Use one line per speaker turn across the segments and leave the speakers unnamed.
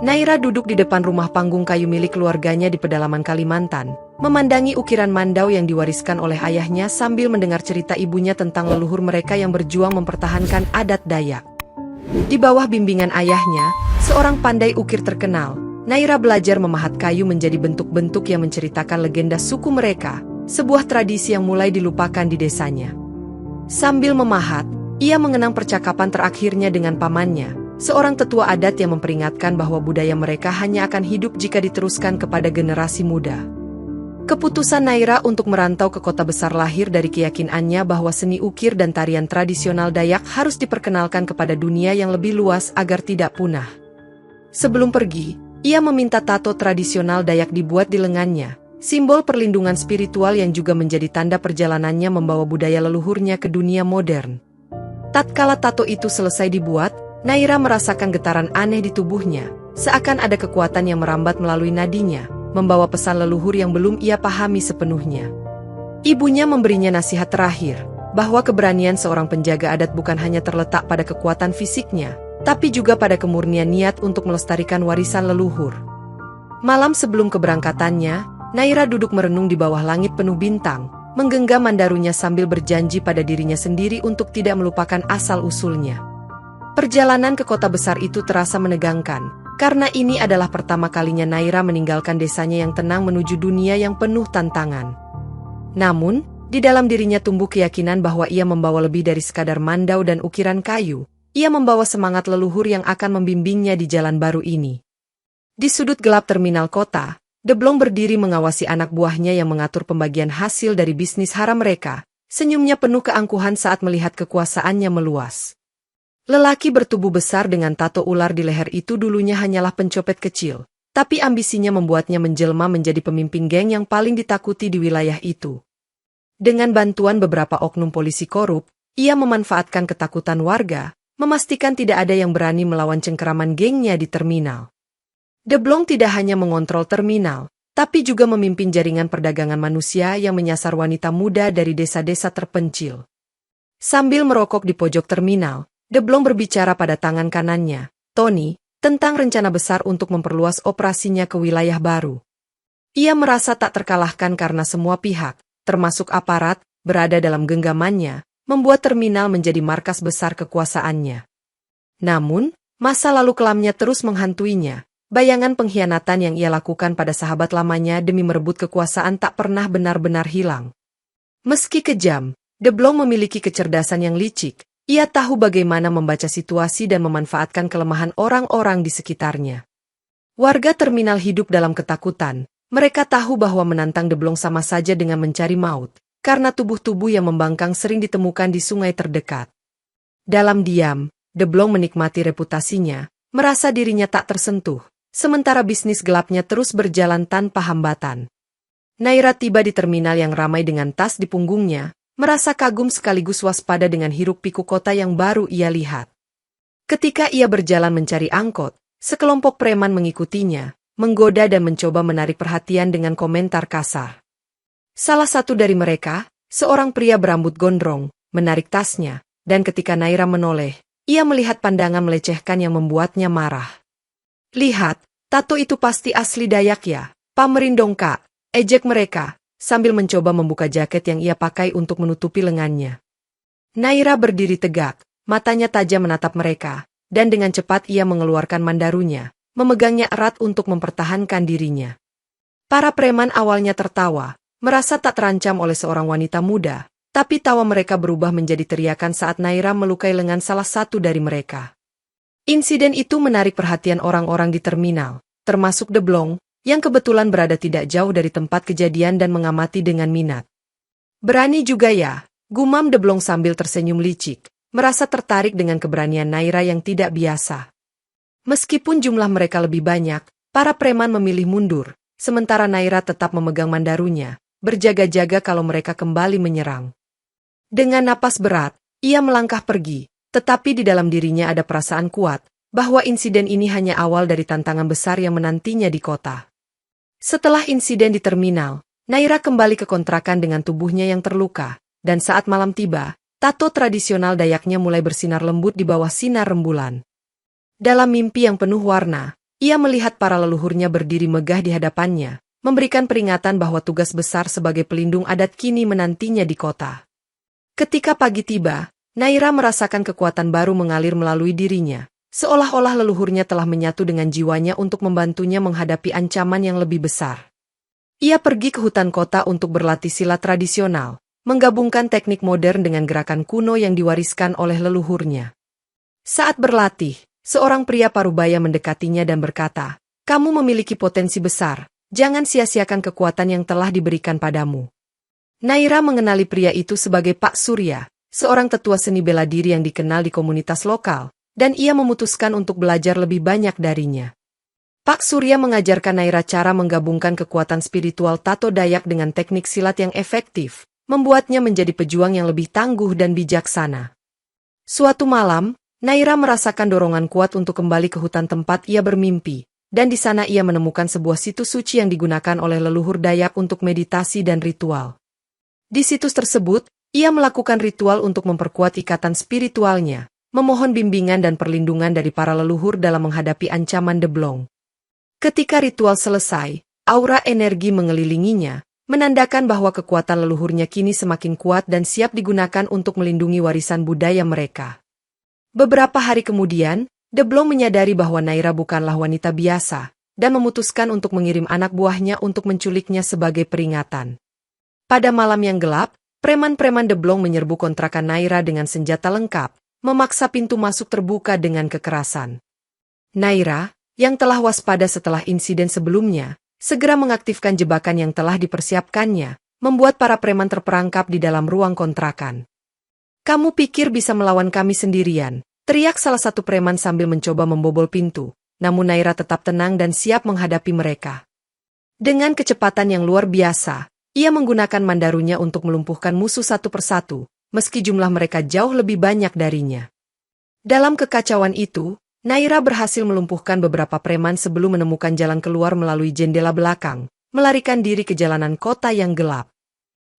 Naira duduk di depan rumah panggung kayu milik keluarganya di pedalaman Kalimantan, memandangi ukiran Mandau yang diwariskan oleh ayahnya sambil mendengar cerita ibunya tentang leluhur mereka yang berjuang mempertahankan adat Dayak. Di bawah bimbingan ayahnya, seorang pandai ukir terkenal, Naira belajar memahat kayu menjadi bentuk-bentuk yang menceritakan legenda suku mereka, sebuah tradisi yang mulai dilupakan di desanya. Sambil memahat, ia mengenang percakapan terakhirnya dengan pamannya, seorang tetua adat yang memperingatkan bahwa budaya mereka hanya akan hidup jika diteruskan kepada generasi muda. Keputusan Naira untuk merantau ke kota besar lahir dari keyakinannya bahwa seni ukir dan tarian tradisional Dayak harus diperkenalkan kepada dunia yang lebih luas agar tidak punah. Sebelum pergi, ia meminta tato tradisional Dayak dibuat di lengannya, simbol perlindungan spiritual yang juga menjadi tanda perjalanannya membawa budaya leluhurnya ke dunia modern. Tatkala tato itu selesai dibuat, Naira merasakan getaran aneh di tubuhnya, seakan ada kekuatan yang merambat melalui nadinya, membawa pesan leluhur yang belum ia pahami sepenuhnya. Ibunya memberinya nasihat terakhir, bahwa keberanian seorang penjaga adat bukan hanya terletak pada kekuatan fisiknya, tapi juga pada kemurnian niat untuk melestarikan warisan leluhur. Malam sebelum keberangkatannya, Naira duduk merenung di bawah langit penuh bintang, menggenggam mandarunya sambil berjanji pada dirinya sendiri untuk tidak melupakan asal-usulnya. Perjalanan ke kota besar itu terasa menegangkan, karena ini adalah pertama kalinya Naira meninggalkan desanya yang tenang menuju dunia yang penuh tantangan. Namun, di dalam dirinya tumbuh keyakinan bahwa ia membawa lebih dari sekadar mandau dan ukiran kayu. Ia membawa semangat leluhur yang akan membimbingnya di jalan baru ini. Di sudut gelap terminal kota, Deblong berdiri mengawasi anak buahnya yang mengatur pembagian hasil dari bisnis haram mereka. Senyumnya penuh keangkuhan saat melihat kekuasaannya meluas. Lelaki bertubuh besar dengan tato ular di leher itu dulunya hanyalah pencopet kecil, tapi ambisinya membuatnya menjelma menjadi pemimpin geng yang paling ditakuti di wilayah itu. Dengan bantuan beberapa oknum polisi korup, ia memanfaatkan ketakutan warga, memastikan tidak ada yang berani melawan cengkeraman gengnya di terminal. Deblong tidak hanya mengontrol terminal, tapi juga memimpin jaringan perdagangan manusia yang menyasar wanita muda dari desa-desa terpencil. Sambil merokok di pojok terminal, Deblong berbicara pada tangan kanannya, Tony, tentang rencana besar untuk memperluas operasinya ke wilayah baru. Ia merasa tak terkalahkan karena semua pihak, termasuk aparat, berada dalam genggamannya, membuat terminal menjadi markas besar kekuasaannya. Namun, masa lalu kelamnya terus menghantuinya. Bayangan pengkhianatan yang ia lakukan pada sahabat lamanya demi merebut kekuasaan tak pernah benar-benar hilang. Meski kejam, Deblong memiliki kecerdasan yang licik. Ia tahu bagaimana membaca situasi dan memanfaatkan kelemahan orang-orang di sekitarnya. Warga terminal hidup dalam ketakutan. Mereka tahu bahwa menantang Deblong sama saja dengan mencari maut, karena tubuh-tubuh yang membangkang sering ditemukan di sungai terdekat. Dalam diam, Deblong menikmati reputasinya, merasa dirinya tak tersentuh, sementara bisnis gelapnya terus berjalan tanpa hambatan. Naira tiba di terminal yang ramai dengan tas di punggungnya, merasa kagum sekaligus waspada dengan hiruk-pikuk kota yang baru ia lihat. Ketika ia berjalan mencari angkot, sekelompok preman mengikutinya, menggoda dan mencoba menarik perhatian dengan komentar kasar. Salah satu dari mereka, seorang pria berambut gondrong, menarik tasnya, dan ketika Naira menoleh, ia melihat pandangan melecehkan yang membuatnya marah. "Lihat, tato itu pasti asli Dayak ya, pamerin dong kak," ejek mereka, sambil mencoba membuka jaket yang ia pakai untuk menutupi lengannya. Naira berdiri tegak, matanya tajam menatap mereka, dan dengan cepat ia mengeluarkan mandarunya, memegangnya erat untuk mempertahankan dirinya. Para preman awalnya tertawa, merasa tak terancam oleh seorang wanita muda, tapi tawa mereka berubah menjadi teriakan saat Naira melukai lengan salah satu dari mereka. Insiden itu menarik perhatian orang-orang di terminal, termasuk Deblong, yang kebetulan berada tidak jauh dari tempat kejadian dan mengamati dengan minat. "Berani juga ya," gumam Deblong sambil tersenyum licik, merasa tertarik dengan keberanian Naira yang tidak biasa. Meskipun jumlah mereka lebih banyak, para preman memilih mundur, sementara Naira tetap memegang mandarunya, berjaga-jaga kalau mereka kembali menyerang. Dengan napas berat, ia melangkah pergi, tetapi di dalam dirinya ada perasaan kuat, bahwa insiden ini hanya awal dari tantangan besar yang menantinya di kota. Setelah insiden di terminal, Naira kembali ke kontrakan dengan tubuhnya yang terluka, dan saat malam tiba, tato tradisional Dayaknya mulai bersinar lembut di bawah sinar rembulan. Dalam mimpi yang penuh warna, ia melihat para leluhurnya berdiri megah di hadapannya, memberikan peringatan bahwa tugas besar sebagai pelindung adat kini menantinya di kota. Ketika pagi tiba, Naira merasakan kekuatan baru mengalir melalui dirinya, seolah-olah leluhurnya telah menyatu dengan jiwanya untuk membantunya menghadapi ancaman yang lebih besar. Ia pergi ke hutan kota untuk berlatih silat tradisional, menggabungkan teknik modern dengan gerakan kuno yang diwariskan oleh leluhurnya. Saat berlatih, seorang pria parubaya mendekatinya dan berkata, "Kamu memiliki potensi besar, jangan sia-siakan kekuatan yang telah diberikan padamu." Naira mengenali pria itu sebagai Pak Surya, seorang tetua seni bela diri yang dikenal di komunitas lokal, dan ia memutuskan untuk belajar lebih banyak darinya. Pak Surya mengajarkan Naira cara menggabungkan kekuatan spiritual Tato Dayak dengan teknik silat yang efektif, membuatnya menjadi pejuang yang lebih tangguh dan bijaksana. Suatu malam, Naira merasakan dorongan kuat untuk kembali ke hutan tempat ia bermimpi, dan di sana ia menemukan sebuah situs suci yang digunakan oleh leluhur Dayak untuk meditasi dan ritual. Di situs tersebut, ia melakukan ritual untuk memperkuat ikatan spiritualnya, memohon bimbingan dan perlindungan dari para leluhur dalam menghadapi ancaman Deblong. Ketika ritual selesai, aura energi mengelilinginya, menandakan bahwa kekuatan leluhurnya kini semakin kuat dan siap digunakan untuk melindungi warisan budaya mereka. Beberapa hari kemudian, Deblong menyadari bahwa Naira bukanlah wanita biasa, dan memutuskan untuk mengirim anak buahnya untuk menculiknya sebagai peringatan. Pada malam yang gelap, preman-preman Deblong menyerbu kontrakan Naira dengan senjata lengkap, memaksa pintu masuk terbuka dengan kekerasan. Naira, yang telah waspada setelah insiden sebelumnya, segera mengaktifkan jebakan yang telah dipersiapkannya, membuat para preman terperangkap di dalam ruang kontrakan. "Kamu pikir bisa melawan kami sendirian?" teriak salah satu preman sambil mencoba membobol pintu, namun Naira tetap tenang dan siap menghadapi mereka. Dengan kecepatan yang luar biasa, ia menggunakan mandarunya untuk melumpuhkan musuh satu persatu, meski jumlah mereka jauh lebih banyak darinya. Dalam kekacauan itu, Naira berhasil melumpuhkan beberapa preman sebelum menemukan jalan keluar melalui jendela belakang, melarikan diri ke jalanan kota yang gelap.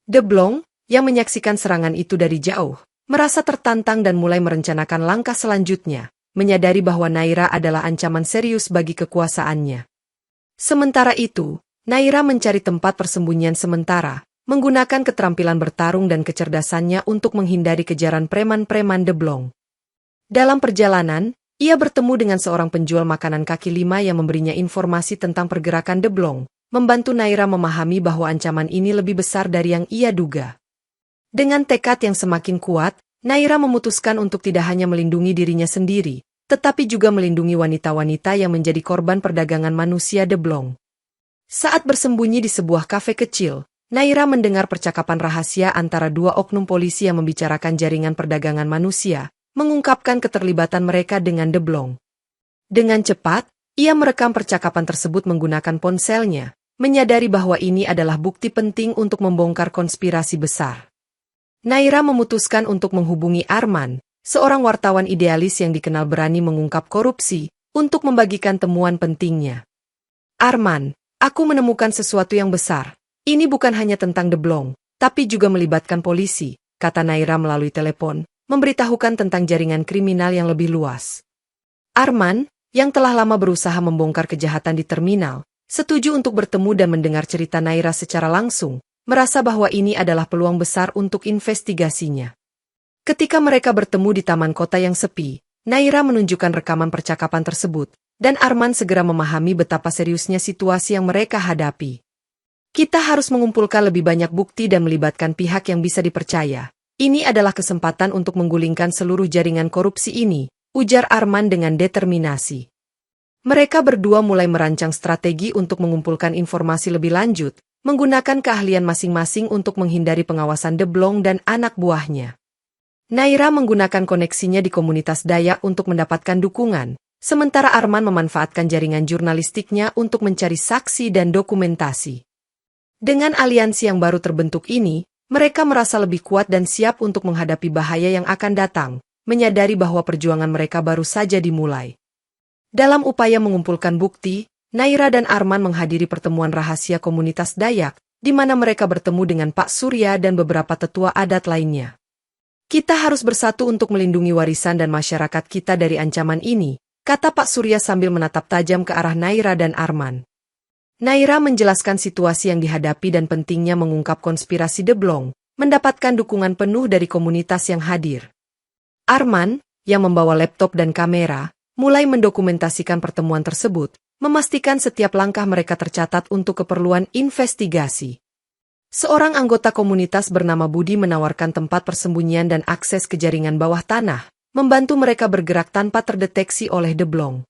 Deblong, yang menyaksikan serangan itu dari jauh, merasa tertantang dan mulai merencanakan langkah selanjutnya, menyadari bahwa Naira adalah ancaman serius bagi kekuasaannya. Sementara itu, Naira mencari tempat persembunyian sementara, menggunakan keterampilan bertarung dan kecerdasannya untuk menghindari kejaran preman-preman Deblong. Dalam perjalanan, ia bertemu dengan seorang penjual makanan kaki lima yang memberinya informasi tentang pergerakan Deblong, membantu Naira memahami bahwa ancaman ini lebih besar dari yang ia duga. Dengan tekad yang semakin kuat, Naira memutuskan untuk tidak hanya melindungi dirinya sendiri, tetapi juga melindungi wanita-wanita yang menjadi korban perdagangan manusia Deblong. Saat bersembunyi di sebuah kafe kecil, Naira mendengar percakapan rahasia antara dua oknum polisi yang membicarakan jaringan perdagangan manusia, mengungkapkan keterlibatan mereka dengan Deblong. Dengan cepat, ia merekam percakapan tersebut menggunakan ponselnya, menyadari bahwa ini adalah bukti penting untuk membongkar konspirasi besar. Naira memutuskan untuk menghubungi Arman, seorang wartawan idealis yang dikenal berani mengungkap korupsi, untuk membagikan temuan pentingnya. "Arman, aku menemukan sesuatu yang besar. Ini bukan hanya tentang Deblong, tapi juga melibatkan polisi," kata Naira melalui telepon, memberitahukan tentang jaringan kriminal yang lebih luas. Arman, yang telah lama berusaha membongkar kejahatan di terminal, setuju untuk bertemu dan mendengar cerita Naira secara langsung, merasa bahwa ini adalah peluang besar untuk investigasinya. Ketika mereka bertemu di taman kota yang sepi, Naira menunjukkan rekaman percakapan tersebut, dan Arman segera memahami betapa seriusnya situasi yang mereka hadapi. "Kita harus mengumpulkan lebih banyak bukti dan melibatkan pihak yang bisa dipercaya. Ini adalah kesempatan untuk menggulingkan seluruh jaringan korupsi ini," ujar Arman dengan determinasi. Mereka berdua mulai merancang strategi untuk mengumpulkan informasi lebih lanjut, menggunakan keahlian masing-masing untuk menghindari pengawasan Deblong dan anak buahnya. Naira menggunakan koneksinya di komunitas Dayak untuk mendapatkan dukungan, sementara Arman memanfaatkan jaringan jurnalistiknya untuk mencari saksi dan dokumentasi. Dengan aliansi yang baru terbentuk ini, mereka merasa lebih kuat dan siap untuk menghadapi bahaya yang akan datang, menyadari bahwa perjuangan mereka baru saja dimulai. Dalam upaya mengumpulkan bukti, Naira dan Arman menghadiri pertemuan rahasia komunitas Dayak, di mana mereka bertemu dengan Pak Surya dan beberapa tetua adat lainnya. "Kita harus bersatu untuk melindungi warisan dan masyarakat kita dari ancaman ini," kata Pak Surya sambil menatap tajam ke arah Naira dan Arman. Naira menjelaskan situasi yang dihadapi dan pentingnya mengungkap konspirasi Deblong, mendapatkan dukungan penuh dari komunitas yang hadir. Arman, yang membawa laptop dan kamera, mulai mendokumentasikan pertemuan tersebut, memastikan setiap langkah mereka tercatat untuk keperluan investigasi. Seorang anggota komunitas bernama Budi menawarkan tempat persembunyian dan akses ke jaringan bawah tanah, membantu mereka bergerak tanpa terdeteksi oleh Deblong.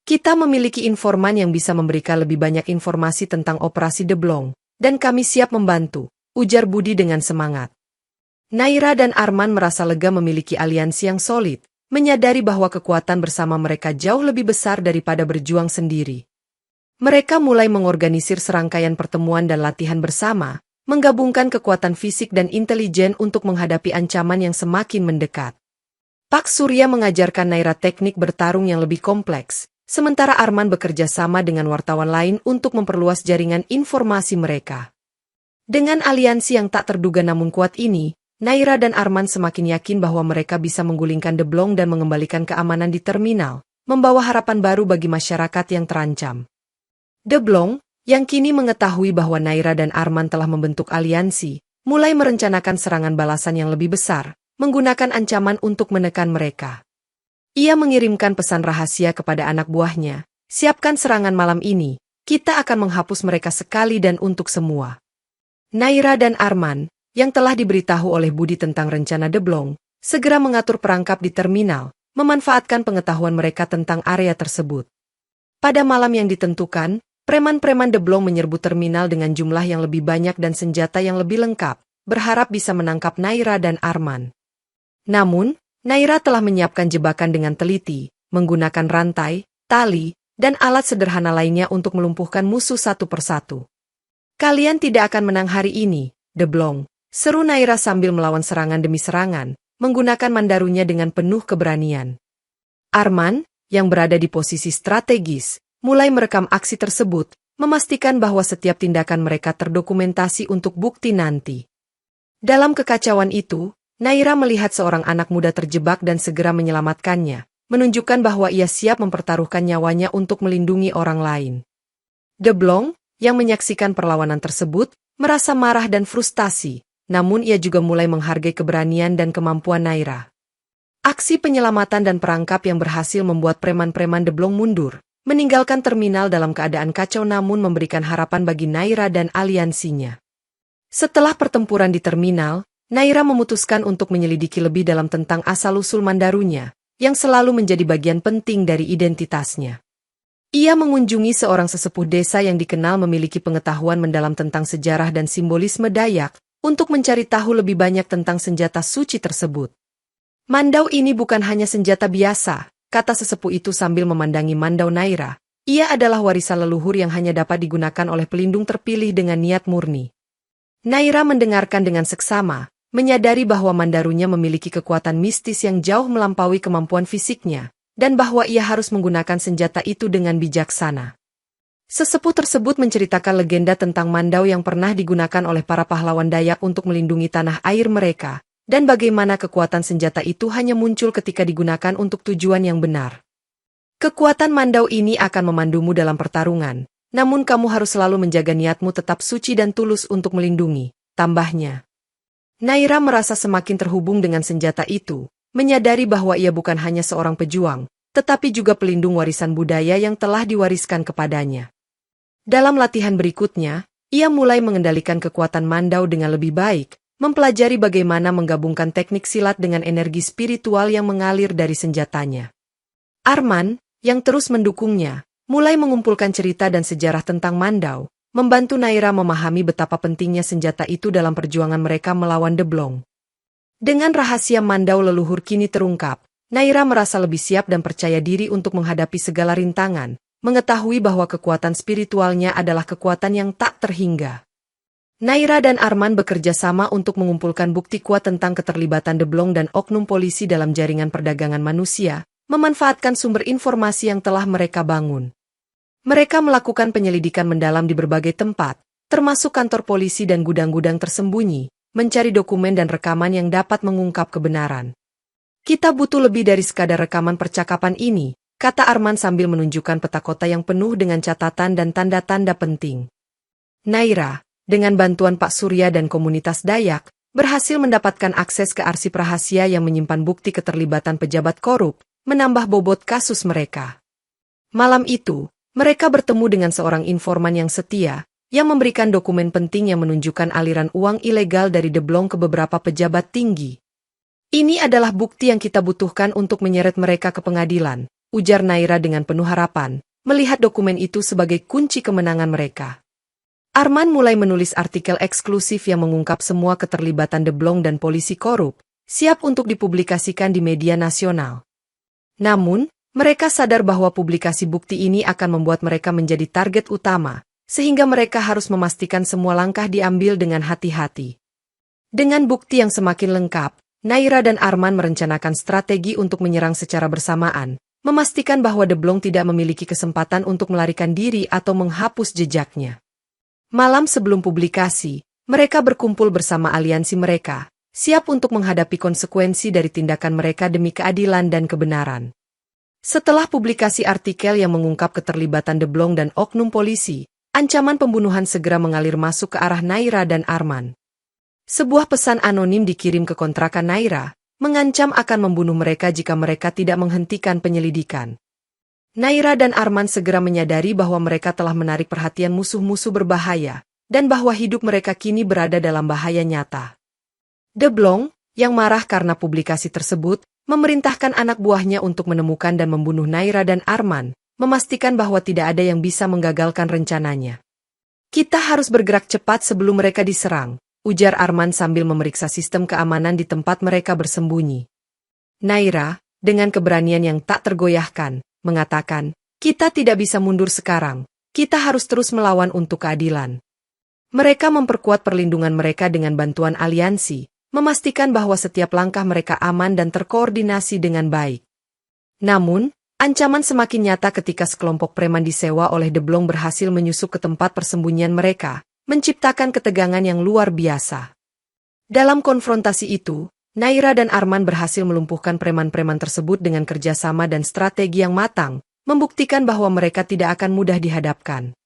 Kita memiliki informan yang bisa memberikan lebih banyak informasi tentang operasi Deblong, dan kami siap membantu, ujar Budi dengan semangat. Naira dan Arman merasa lega memiliki aliansi yang solid, menyadari bahwa kekuatan bersama mereka jauh lebih besar daripada berjuang sendiri. Mereka mulai mengorganisir serangkaian pertemuan dan latihan bersama, menggabungkan kekuatan fisik dan intelijen untuk menghadapi ancaman yang semakin mendekat. Pak Surya mengajarkan Naira teknik bertarung yang lebih kompleks, sementara Arman bekerja sama dengan wartawan lain untuk memperluas jaringan informasi mereka. Dengan aliansi yang tak terduga namun kuat ini, Naira dan Arman semakin yakin bahwa mereka bisa menggulingkan Deblong dan mengembalikan keamanan di terminal, membawa harapan baru bagi masyarakat yang terancam. Deblong, yang kini mengetahui bahwa Naira dan Arman telah membentuk aliansi, mulai merencanakan serangan balasan yang lebih besar, menggunakan ancaman untuk menekan mereka. Ia mengirimkan pesan rahasia kepada anak buahnya, siapkan serangan malam ini, kita akan menghapus mereka sekali dan untuk semua. Naira dan Arman, yang telah diberitahu oleh Budi tentang rencana Deblong, segera mengatur perangkap di terminal, memanfaatkan pengetahuan mereka tentang area tersebut. Pada malam yang ditentukan, preman-preman Deblong menyerbu terminal dengan jumlah yang lebih banyak dan senjata yang lebih lengkap, berharap bisa menangkap Naira dan Arman. Namun, Naira telah menyiapkan jebakan dengan teliti, menggunakan rantai, tali, dan alat sederhana lainnya untuk melumpuhkan musuh satu persatu. Kalian tidak akan menang hari ini, Deblong, seru Naira sambil melawan serangan demi serangan, menggunakan mandarunya dengan penuh keberanian. Arman, yang berada di posisi strategis, mulai merekam aksi tersebut, memastikan bahwa setiap tindakan mereka terdokumentasi untuk bukti nanti. Dalam kekacauan itu, Naira melihat seorang anak muda terjebak dan segera menyelamatkannya, menunjukkan bahwa ia siap mempertaruhkan nyawanya untuk melindungi orang lain. Deblong, yang menyaksikan perlawanan tersebut, merasa marah dan frustasi, namun ia juga mulai menghargai keberanian dan kemampuan Naira. Aksi penyelamatan dan perangkap yang berhasil membuat preman-preman Deblong mundur, meninggalkan terminal dalam keadaan kacau namun memberikan harapan bagi Naira dan aliansinya. Setelah pertempuran di terminal, Naira memutuskan untuk menyelidiki lebih dalam tentang asal-usul mandarunya, yang selalu menjadi bagian penting dari identitasnya. Ia mengunjungi seorang sesepuh desa yang dikenal memiliki pengetahuan mendalam tentang sejarah dan simbolisme Dayak, untuk mencari tahu lebih banyak tentang senjata suci tersebut. Mandau ini bukan hanya senjata biasa, kata sesepuh itu sambil memandangi mandau Naira. Ia adalah warisan leluhur yang hanya dapat digunakan oleh pelindung terpilih dengan niat murni. Naira mendengarkan dengan seksama, menyadari bahwa mandarunya memiliki kekuatan mistis yang jauh melampaui kemampuan fisiknya, dan bahwa ia harus menggunakan senjata itu dengan bijaksana. Sesepuh tersebut menceritakan legenda tentang mandau yang pernah digunakan oleh para pahlawan Dayak untuk melindungi tanah air mereka, dan bagaimana kekuatan senjata itu hanya muncul ketika digunakan untuk tujuan yang benar. Kekuatan mandau ini akan memandumu dalam pertarungan, namun kamu harus selalu menjaga niatmu tetap suci dan tulus untuk melindungi, tambahnya. Naira merasa semakin terhubung dengan senjata itu, menyadari bahwa ia bukan hanya seorang pejuang, tetapi juga pelindung warisan budaya yang telah diwariskan kepadanya. Dalam latihan berikutnya, ia mulai mengendalikan kekuatan mandau dengan lebih baik, mempelajari bagaimana menggabungkan teknik silat dengan energi spiritual yang mengalir dari senjatanya. Arman, yang terus mendukungnya, mulai mengumpulkan cerita dan sejarah tentang mandau, membantu Naira memahami betapa pentingnya senjata itu dalam perjuangan mereka melawan Deblong. Dengan rahasia mandau leluhur kini terungkap, Naira merasa lebih siap dan percaya diri untuk menghadapi segala rintangan, mengetahui bahwa kekuatan spiritualnya adalah kekuatan yang tak terhingga. Naira dan Arman bekerja sama untuk mengumpulkan bukti kuat tentang keterlibatan Deblong dan oknum polisi dalam jaringan perdagangan manusia, memanfaatkan sumber informasi yang telah mereka bangun. Mereka melakukan penyelidikan mendalam di berbagai tempat, termasuk kantor polisi dan gudang-gudang tersembunyi, mencari dokumen dan rekaman yang dapat mengungkap kebenaran. Kita butuh lebih dari sekadar rekaman percakapan ini, kata Arman sambil menunjukkan peta kota yang penuh dengan catatan dan tanda-tanda penting. Naira, dengan bantuan Pak Surya dan komunitas Dayak, berhasil mendapatkan akses ke arsip rahasia yang menyimpan bukti keterlibatan pejabat korup, menambah bobot kasus mereka. Malam itu, mereka bertemu dengan seorang informan yang setia, yang memberikan dokumen penting yang menunjukkan aliran uang ilegal dari Deblong ke beberapa pejabat tinggi. Ini adalah bukti yang kita butuhkan untuk menyeret mereka ke pengadilan, ujar Naira dengan penuh harapan, melihat dokumen itu sebagai kunci kemenangan mereka. Arman mulai menulis artikel eksklusif yang mengungkap semua keterlibatan Deblong dan polisi korup, siap untuk dipublikasikan di media nasional. Namun, mereka sadar bahwa publikasi bukti ini akan membuat mereka menjadi target utama, sehingga mereka harus memastikan semua langkah diambil dengan hati-hati. Dengan bukti yang semakin lengkap, Naira dan Arman merencanakan strategi untuk menyerang secara bersamaan, memastikan bahwa Deblong tidak memiliki kesempatan untuk melarikan diri atau menghapus jejaknya. Malam sebelum publikasi, mereka berkumpul bersama aliansi mereka, siap untuk menghadapi konsekuensi dari tindakan mereka demi keadilan dan kebenaran. Setelah publikasi artikel yang mengungkap keterlibatan Deblong dan oknum polisi, ancaman pembunuhan segera mengalir masuk ke arah Naira dan Arman. Sebuah pesan anonim dikirim ke kontrakan Naira, mengancam akan membunuh mereka jika mereka tidak menghentikan penyelidikan. Naira dan Arman segera menyadari bahwa mereka telah menarik perhatian musuh-musuh berbahaya, dan bahwa hidup mereka kini berada dalam bahaya nyata. Deblong, yang marah karena publikasi tersebut, memerintahkan anak buahnya untuk menemukan dan membunuh Naira dan Arman, memastikan bahwa tidak ada yang bisa menggagalkan rencananya. Kita harus bergerak cepat sebelum mereka diserang, ujar Arman sambil memeriksa sistem keamanan di tempat mereka bersembunyi. Naira, dengan keberanian yang tak tergoyahkan, mengatakan, kita tidak bisa mundur sekarang, kita harus terus melawan untuk keadilan. Mereka memperkuat perlindungan mereka dengan bantuan aliansi, memastikan bahwa setiap langkah mereka aman dan terkoordinasi dengan baik. Namun, ancaman semakin nyata ketika sekelompok preman disewa oleh Deblong berhasil menyusup ke tempat persembunyian mereka, menciptakan ketegangan yang luar biasa. Dalam konfrontasi itu, Naira dan Arman berhasil melumpuhkan preman-preman tersebut dengan kerjasama dan strategi yang matang, membuktikan bahwa mereka tidak akan mudah dihadapkan.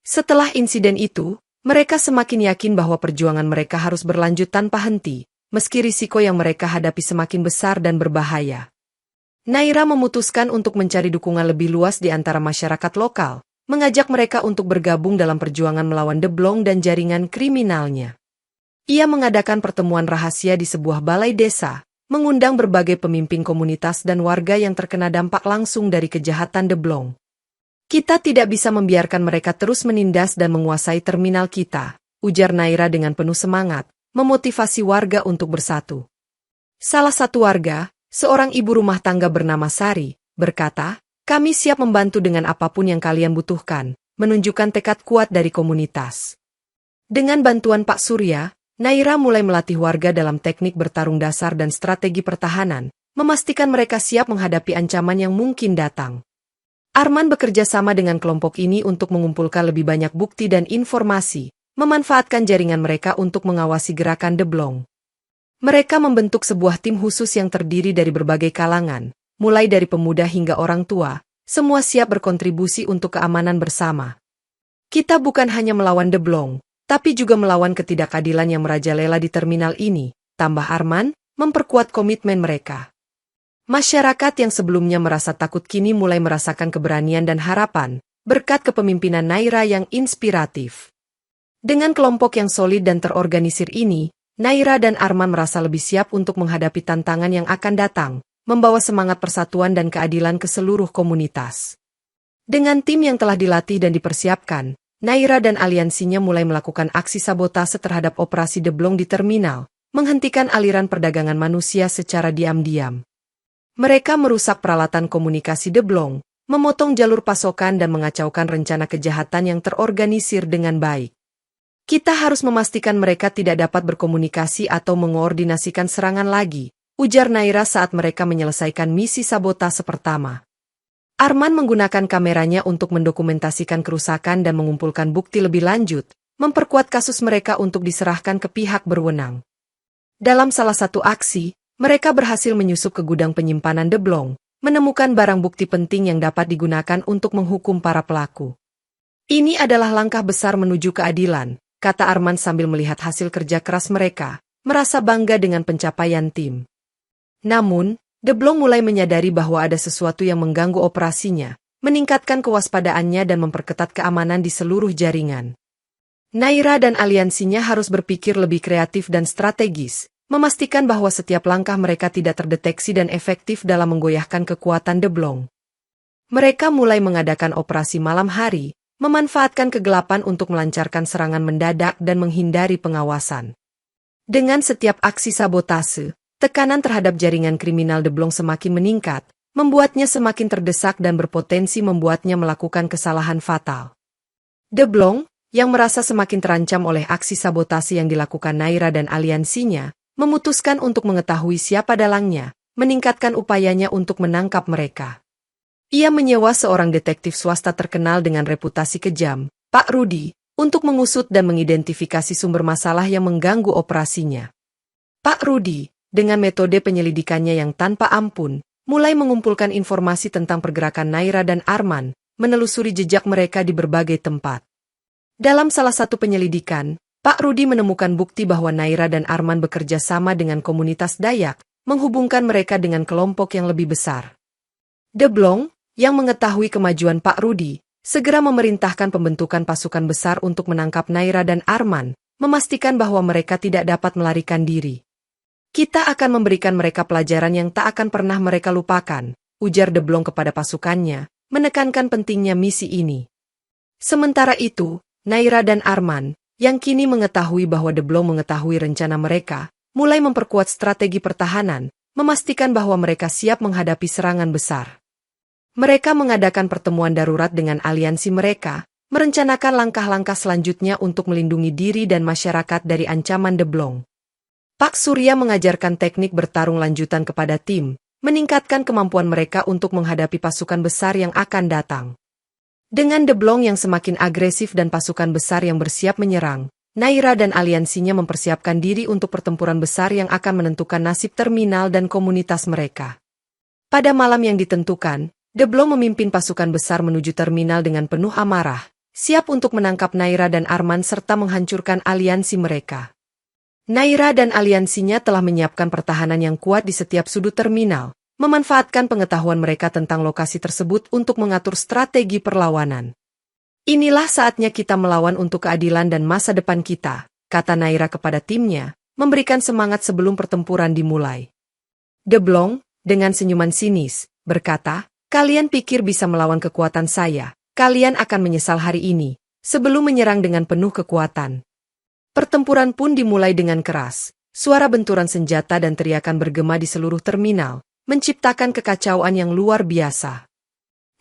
Setelah insiden itu, mereka semakin yakin bahwa perjuangan mereka harus berlanjut tanpa henti, meski risiko yang mereka hadapi semakin besar dan berbahaya. Naira memutuskan untuk mencari dukungan lebih luas di antara masyarakat lokal, mengajak mereka untuk bergabung dalam perjuangan melawan Deblong dan jaringan kriminalnya. Ia mengadakan pertemuan rahasia di sebuah balai desa, mengundang berbagai pemimpin komunitas dan warga yang terkena dampak langsung dari kejahatan Deblong. Kita tidak bisa membiarkan mereka terus menindas dan menguasai terminal kita, ujar Naira dengan penuh semangat, memotivasi warga untuk bersatu. Salah satu warga, seorang ibu rumah tangga bernama Sari, berkata, kami siap membantu dengan apapun yang kalian butuhkan, menunjukkan tekad kuat dari komunitas. Dengan bantuan Pak Surya, Naira mulai melatih warga dalam teknik bertarung dasar dan strategi pertahanan, memastikan mereka siap menghadapi ancaman yang mungkin datang. Arman bekerja sama dengan kelompok ini untuk mengumpulkan lebih banyak bukti dan informasi, memanfaatkan jaringan mereka untuk mengawasi gerakan Deblong. Mereka membentuk sebuah tim khusus yang terdiri dari berbagai kalangan, mulai dari pemuda hingga orang tua, semua siap berkontribusi untuk keamanan bersama. Kita bukan hanya melawan Deblong, tapi juga melawan ketidakadilan yang merajalela di terminal ini, tambah Arman, memperkuat komitmen mereka. Masyarakat yang sebelumnya merasa takut kini mulai merasakan keberanian dan harapan, berkat kepemimpinan Naira yang inspiratif. Dengan kelompok yang solid dan terorganisir ini, Naira dan Arman merasa lebih siap untuk menghadapi tantangan yang akan datang, membawa semangat persatuan dan keadilan ke seluruh komunitas. Dengan tim yang telah dilatih dan dipersiapkan, Naira dan aliansinya mulai melakukan aksi sabotase terhadap operasi Deblong di terminal, menghentikan aliran perdagangan manusia secara diam-diam. Mereka merusak peralatan komunikasi Deblong, memotong jalur pasokan dan mengacaukan rencana kejahatan yang terorganisir dengan baik. Kita harus memastikan mereka tidak dapat berkomunikasi atau mengoordinasikan serangan lagi, ujar Naira saat mereka menyelesaikan misi sabotase pertama. Arman menggunakan kameranya untuk mendokumentasikan kerusakan dan mengumpulkan bukti lebih lanjut, memperkuat kasus mereka untuk diserahkan ke pihak berwenang. Dalam salah satu aksi, mereka berhasil menyusup ke gudang penyimpanan Deblong, menemukan barang bukti penting yang dapat digunakan untuk menghukum para pelaku. Ini adalah langkah besar menuju keadilan, kata Arman sambil melihat hasil kerja keras mereka, merasa bangga dengan pencapaian tim. Namun, De Blong mulai menyadari bahwa ada sesuatu yang mengganggu operasinya, meningkatkan kewaspadaannya dan memperketat keamanan di seluruh jaringan. Naira dan aliansinya harus berpikir lebih kreatif dan strategis, memastikan bahwa setiap langkah mereka tidak terdeteksi dan efektif dalam menggoyahkan kekuatan De Blong. Mereka mulai mengadakan operasi malam hari, memanfaatkan kegelapan untuk melancarkan serangan mendadak dan menghindari pengawasan. Dengan setiap aksi sabotase, tekanan terhadap jaringan kriminal De Blong semakin meningkat, membuatnya semakin terdesak dan berpotensi membuatnya melakukan kesalahan fatal. De Blong, yang merasa semakin terancam oleh aksi sabotase yang dilakukan Naira dan aliansinya, memutuskan untuk mengetahui siapa dalangnya, meningkatkan upayanya untuk menangkap mereka. Ia menyewa seorang detektif swasta terkenal dengan reputasi kejam, Pak Rudi, untuk mengusut dan mengidentifikasi sumber masalah yang mengganggu operasinya. Pak Rudi, dengan metode penyelidikannya yang tanpa ampun, mulai mengumpulkan informasi tentang pergerakan Naira dan Arman, menelusuri jejak mereka di berbagai tempat. Dalam salah satu penyelidikan, Pak Rudi menemukan bukti bahwa Naira dan Arman bekerja sama dengan komunitas Dayak, menghubungkan mereka dengan kelompok yang lebih besar. De Blong, yang mengetahui kemajuan Pak Rudi, segera memerintahkan pembentukan pasukan besar untuk menangkap Naira dan Arman, memastikan bahwa mereka tidak dapat melarikan diri. Kita akan memberikan mereka pelajaran yang tak akan pernah mereka lupakan, ujar De Blong kepada pasukannya, menekankan pentingnya misi ini. Sementara itu, Naira dan Arman, yang kini mengetahui bahwa De Blong mengetahui rencana mereka, mulai memperkuat strategi pertahanan, memastikan bahwa mereka siap menghadapi serangan besar. Mereka mengadakan pertemuan darurat dengan aliansi mereka, merencanakan langkah-langkah selanjutnya untuk melindungi diri dan masyarakat dari ancaman De Blong. Pak Surya mengajarkan teknik bertarung lanjutan kepada tim, meningkatkan kemampuan mereka untuk menghadapi pasukan besar yang akan datang. Dengan De Blong yang semakin agresif dan pasukan besar yang bersiap menyerang, Naira dan aliansinya mempersiapkan diri untuk pertempuran besar yang akan menentukan nasib terminal dan komunitas mereka. Pada malam yang ditentukan, De Blong memimpin pasukan besar menuju terminal dengan penuh amarah, siap untuk menangkap Naira dan Arman serta menghancurkan aliansi mereka. Naira dan aliansinya telah menyiapkan pertahanan yang kuat di setiap sudut terminal, memanfaatkan pengetahuan mereka tentang lokasi tersebut untuk mengatur strategi perlawanan. Inilah saatnya kita melawan untuk keadilan dan masa depan kita, kata Naira kepada timnya, memberikan semangat sebelum pertempuran dimulai. De Blong, dengan senyuman sinis, berkata, kalian pikir bisa melawan kekuatan saya, kalian akan menyesal hari ini, sebelum menyerang dengan penuh kekuatan. Pertempuran pun dimulai dengan keras, suara benturan senjata dan teriakan bergema di seluruh terminal, menciptakan kekacauan yang luar biasa.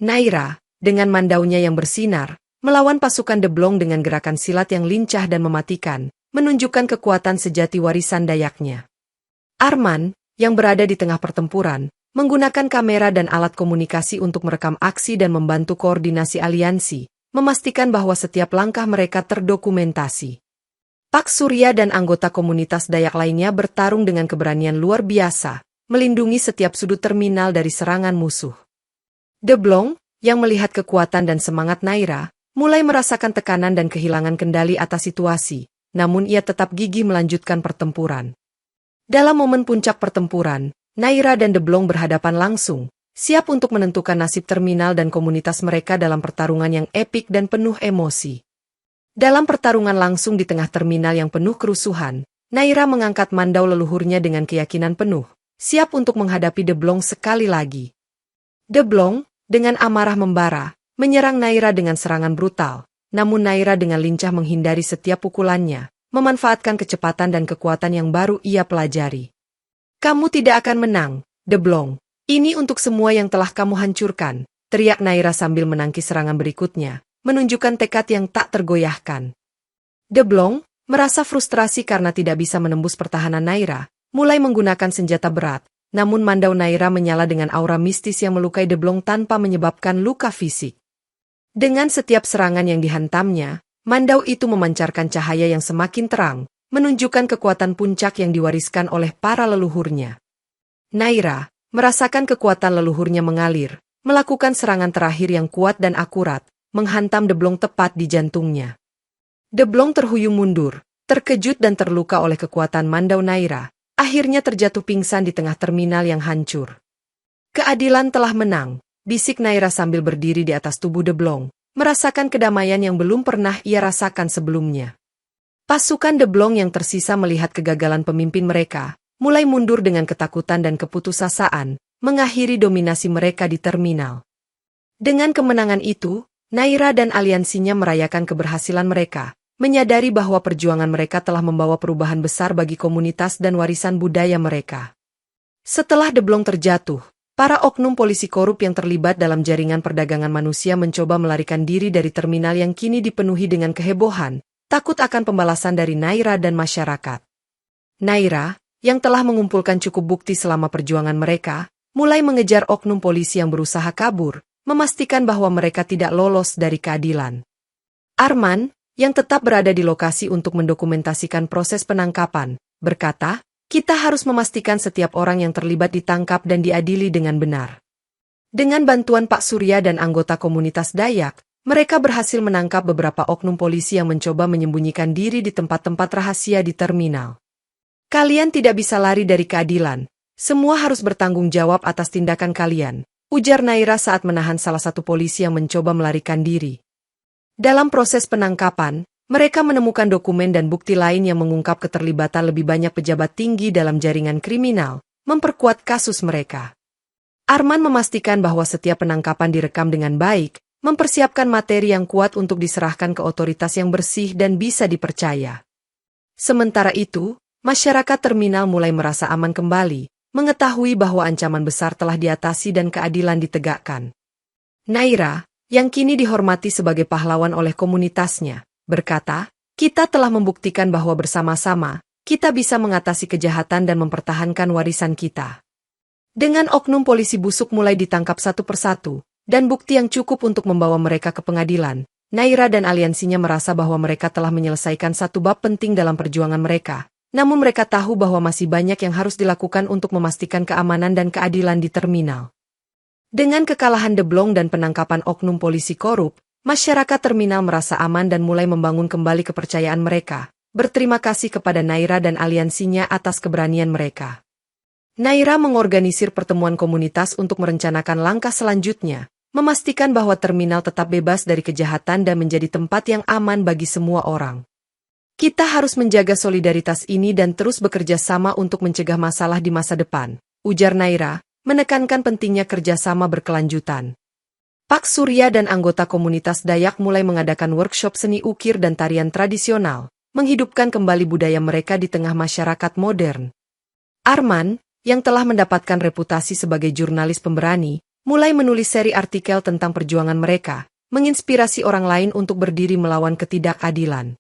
Naira, dengan mandaunya yang bersinar, melawan pasukan De Blong dengan gerakan silat yang lincah dan mematikan, menunjukkan kekuatan sejati warisan Dayaknya. Arman, yang berada di tengah pertempuran, menggunakan kamera dan alat komunikasi untuk merekam aksi dan membantu koordinasi aliansi, memastikan bahwa setiap langkah mereka terdokumentasi. Pak Surya dan anggota komunitas Dayak lainnya bertarung dengan keberanian luar biasa, melindungi setiap sudut terminal dari serangan musuh. De Blong, yang melihat kekuatan dan semangat Naira, mulai merasakan tekanan dan kehilangan kendali atas situasi, namun ia tetap gigih melanjutkan pertempuran. Dalam momen puncak pertempuran, Naira dan De Blong berhadapan langsung, siap untuk menentukan nasib terminal dan komunitas mereka dalam pertarungan yang epik dan penuh emosi. Dalam pertarungan langsung di tengah terminal yang penuh kerusuhan, Naira mengangkat mandau leluhurnya dengan keyakinan penuh, siap untuk menghadapi De Blong sekali lagi. De Blong, dengan amarah membara, menyerang Naira dengan serangan brutal, namun Naira dengan lincah menghindari setiap pukulannya, memanfaatkan kecepatan dan kekuatan yang baru ia pelajari. Kamu tidak akan menang, De Blong. Ini untuk semua yang telah kamu hancurkan, teriak Naira sambil menangkis serangan berikutnya, menunjukkan tekad yang tak tergoyahkan. De Blong, merasa frustrasi karena tidak bisa menembus pertahanan Naira, mulai menggunakan senjata berat, namun mandau Naira menyala dengan aura mistis yang melukai De Blong tanpa menyebabkan luka fisik. Dengan setiap serangan yang dihantamnya, mandau itu memancarkan cahaya yang semakin terang, menunjukkan kekuatan puncak yang diwariskan oleh para leluhurnya. Naira, merasakan kekuatan leluhurnya mengalir, melakukan serangan terakhir yang kuat dan akurat, menghantam Deblong tepat di jantungnya. Deblong terhuyung mundur, terkejut dan terluka oleh kekuatan Mandau Naira, akhirnya terjatuh pingsan di tengah terminal yang hancur. Keadilan telah menang, bisik Naira sambil berdiri di atas tubuh Deblong, merasakan kedamaian yang belum pernah ia rasakan sebelumnya. Pasukan Deblong yang tersisa melihat kegagalan pemimpin mereka, mulai mundur dengan ketakutan dan keputusasaan, mengakhiri dominasi mereka di terminal. Dengan kemenangan itu, Naira dan aliansinya merayakan keberhasilan mereka, menyadari bahwa perjuangan mereka telah membawa perubahan besar bagi komunitas dan warisan budaya mereka. Setelah Deblong terjatuh, para oknum polisi korup yang terlibat dalam jaringan perdagangan manusia mencoba melarikan diri dari terminal yang kini dipenuhi dengan kehebohan, takut akan pembalasan dari Naira dan masyarakat. Naira, yang telah mengumpulkan cukup bukti selama perjuangan mereka, mulai mengejar oknum polisi yang berusaha kabur, memastikan bahwa mereka tidak lolos dari keadilan. Arman, yang tetap berada di lokasi untuk mendokumentasikan proses penangkapan, berkata, "Kita harus memastikan setiap orang yang terlibat ditangkap dan diadili dengan benar." Dengan bantuan Pak Surya dan anggota komunitas Dayak, mereka berhasil menangkap beberapa oknum polisi yang mencoba menyembunyikan diri di tempat-tempat rahasia di terminal. "Kalian tidak bisa lari dari keadilan. Semua harus bertanggung jawab atas tindakan kalian," ujar Naira saat menahan salah satu polisi yang mencoba melarikan diri. Dalam proses penangkapan, mereka menemukan dokumen dan bukti lain yang mengungkap keterlibatan lebih banyak pejabat tinggi dalam jaringan kriminal, memperkuat kasus mereka. Arman memastikan bahwa setiap penangkapan direkam dengan baik, mempersiapkan materi yang kuat untuk diserahkan ke otoritas yang bersih dan bisa dipercaya. Sementara itu, masyarakat terminal mulai merasa aman kembali, mengetahui bahwa ancaman besar telah diatasi dan keadilan ditegakkan. Naira, yang kini dihormati sebagai pahlawan oleh komunitasnya, berkata, "Kita telah membuktikan bahwa bersama-sama, kita bisa mengatasi kejahatan dan mempertahankan warisan kita." Dengan oknum polisi busuk mulai ditangkap satu persatu, dan bukti yang cukup untuk membawa mereka ke pengadilan, Naira dan aliansinya merasa bahwa mereka telah menyelesaikan satu bab penting dalam perjuangan mereka, namun mereka tahu bahwa masih banyak yang harus dilakukan untuk memastikan keamanan dan keadilan di terminal. Dengan kekalahan Deblong dan penangkapan oknum polisi korup, masyarakat terminal merasa aman dan mulai membangun kembali kepercayaan mereka, berterima kasih kepada Naira dan aliansinya atas keberanian mereka. Naira mengorganisir pertemuan komunitas untuk merencanakan langkah selanjutnya, memastikan bahwa terminal tetap bebas dari kejahatan dan menjadi tempat yang aman bagi semua orang. "Kita harus menjaga solidaritas ini dan terus bekerja sama untuk mencegah masalah di masa depan," ujar Naira, menekankan pentingnya kerjasama berkelanjutan. Pak Surya dan anggota komunitas Dayak mulai mengadakan workshop seni ukir dan tarian tradisional, menghidupkan kembali budaya mereka di tengah masyarakat modern. Arman, yang telah mendapatkan reputasi sebagai jurnalis pemberani, mulai menulis seri artikel tentang perjuangan mereka, menginspirasi orang lain untuk berdiri melawan ketidakadilan.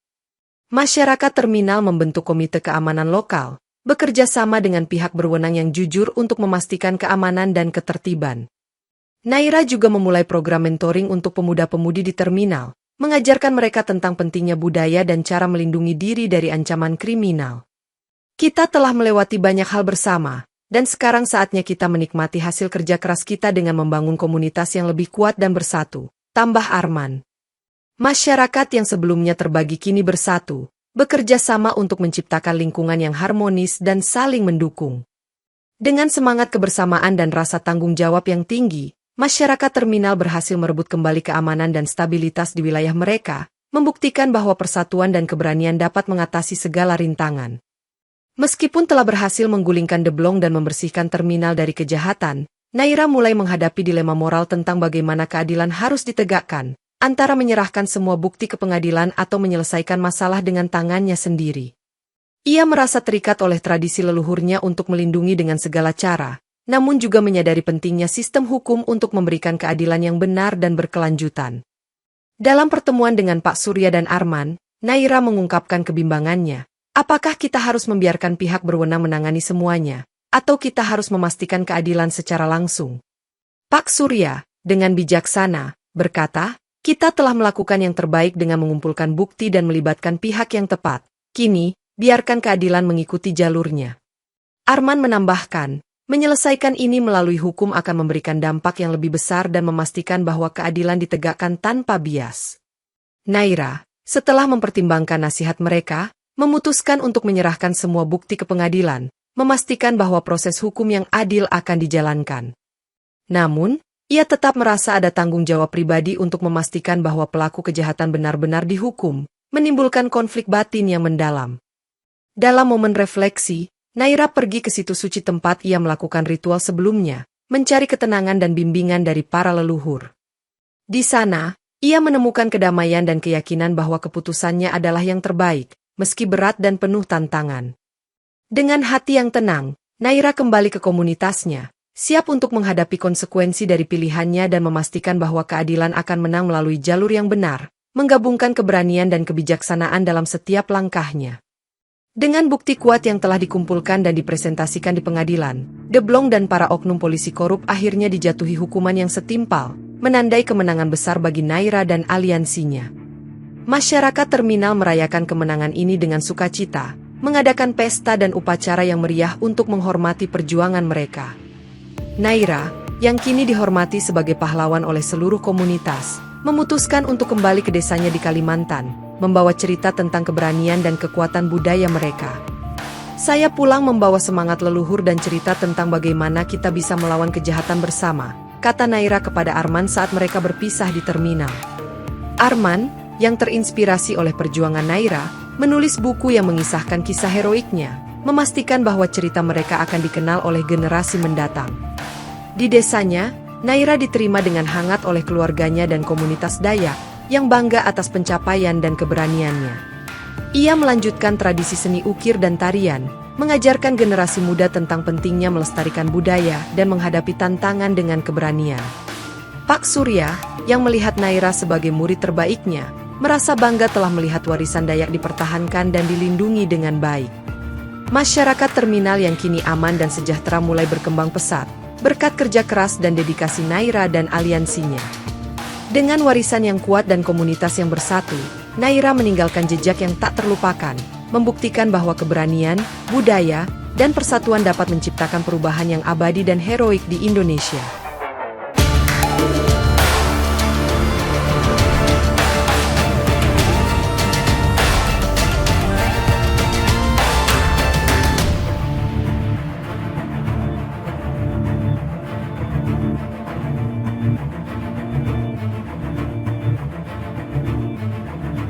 Masyarakat terminal membentuk komite keamanan lokal, bekerja sama dengan pihak berwenang yang jujur untuk memastikan keamanan dan ketertiban. Naira juga memulai program mentoring untuk pemuda-pemudi di terminal, mengajarkan mereka tentang pentingnya budaya dan cara melindungi diri dari ancaman kriminal. "Kita telah melewati banyak hal bersama, dan sekarang saatnya kita menikmati hasil kerja keras kita dengan membangun komunitas yang lebih kuat dan bersatu," tambah Arman. Masyarakat yang sebelumnya terbagi kini bersatu, bekerja sama untuk menciptakan lingkungan yang harmonis dan saling mendukung. Dengan semangat kebersamaan dan rasa tanggung jawab yang tinggi, masyarakat terminal berhasil merebut kembali keamanan dan stabilitas di wilayah mereka, membuktikan bahwa persatuan dan keberanian dapat mengatasi segala rintangan. Meskipun telah berhasil menggulingkan Deblong dan membersihkan terminal dari kejahatan, Naira mulai menghadapi dilema moral tentang bagaimana keadilan harus ditegakkan, antara menyerahkan semua bukti ke pengadilan atau menyelesaikan masalah dengan tangannya sendiri. Ia merasa terikat oleh tradisi leluhurnya untuk melindungi dengan segala cara, namun juga menyadari pentingnya sistem hukum untuk memberikan keadilan yang benar dan berkelanjutan. Dalam pertemuan dengan Pak Surya dan Arman, Naira mengungkapkan kebimbangannya. Apakah kita harus membiarkan pihak berwenang menangani semuanya, atau kita harus memastikan keadilan secara langsung? Pak Surya, dengan bijaksana, berkata, "Kita telah melakukan yang terbaik dengan mengumpulkan bukti dan melibatkan pihak yang tepat. Kini, biarkan keadilan mengikuti jalurnya." Arman menambahkan, Menyelesaikan ini melalui hukum akan memberikan dampak yang lebih besar dan memastikan bahwa keadilan ditegakkan tanpa bias. Naira, setelah mempertimbangkan nasihat mereka, memutuskan untuk menyerahkan semua bukti ke pengadilan, memastikan bahwa proses hukum yang adil akan dijalankan. Namun, ia tetap merasa ada tanggung jawab pribadi untuk memastikan bahwa pelaku kejahatan benar-benar dihukum, menimbulkan konflik batin yang mendalam. Dalam momen refleksi, Naira pergi ke situs suci tempat ia melakukan ritual sebelumnya, mencari ketenangan dan bimbingan dari para leluhur. Di sana, ia menemukan kedamaian dan keyakinan bahwa keputusannya adalah yang terbaik, meski berat dan penuh tantangan. Dengan hati yang tenang, Naira kembali ke komunitasnya, siap untuk menghadapi konsekuensi dari pilihannya dan memastikan bahwa keadilan akan menang melalui jalur yang benar, menggabungkan keberanian dan kebijaksanaan dalam setiap langkahnya. Dengan bukti kuat yang telah dikumpulkan dan dipresentasikan di pengadilan, De Blong dan para oknum polisi korup akhirnya dijatuhi hukuman yang setimpal, menandai kemenangan besar bagi Naira dan aliansinya. Masyarakat terminal merayakan kemenangan ini dengan sukacita, mengadakan pesta dan upacara yang meriah untuk menghormati perjuangan mereka. Naira, yang kini dihormati sebagai pahlawan oleh seluruh komunitas, memutuskan untuk kembali ke desanya di Kalimantan, membawa cerita tentang keberanian dan kekuatan budaya mereka. Saya pulang membawa semangat leluhur dan cerita tentang bagaimana kita bisa melawan kejahatan bersama, kata Naira kepada Arman saat mereka berpisah di terminal. Arman, yang terinspirasi oleh perjuangan Naira, menulis buku yang mengisahkan kisah heroiknya, memastikan bahwa cerita mereka akan dikenal oleh generasi mendatang. Di desanya, Naira diterima dengan hangat oleh keluarganya dan komunitas Dayak, yang bangga atas pencapaian dan keberaniannya. Ia melanjutkan tradisi seni ukir dan tarian, mengajarkan generasi muda tentang pentingnya melestarikan budaya dan menghadapi tantangan dengan keberanian. Pak Surya, yang melihat Naira sebagai murid terbaiknya, merasa bangga telah melihat warisan Dayak dipertahankan dan dilindungi dengan baik. Masyarakat terminal yang kini aman dan sejahtera mulai berkembang pesat, berkat kerja keras dan dedikasi Naira dan aliansinya. Dengan warisan yang kuat dan komunitas yang bersatu, Naira meninggalkan jejak yang tak terlupakan, membuktikan bahwa keberanian, budaya, dan persatuan dapat menciptakan perubahan yang abadi dan heroik di Indonesia.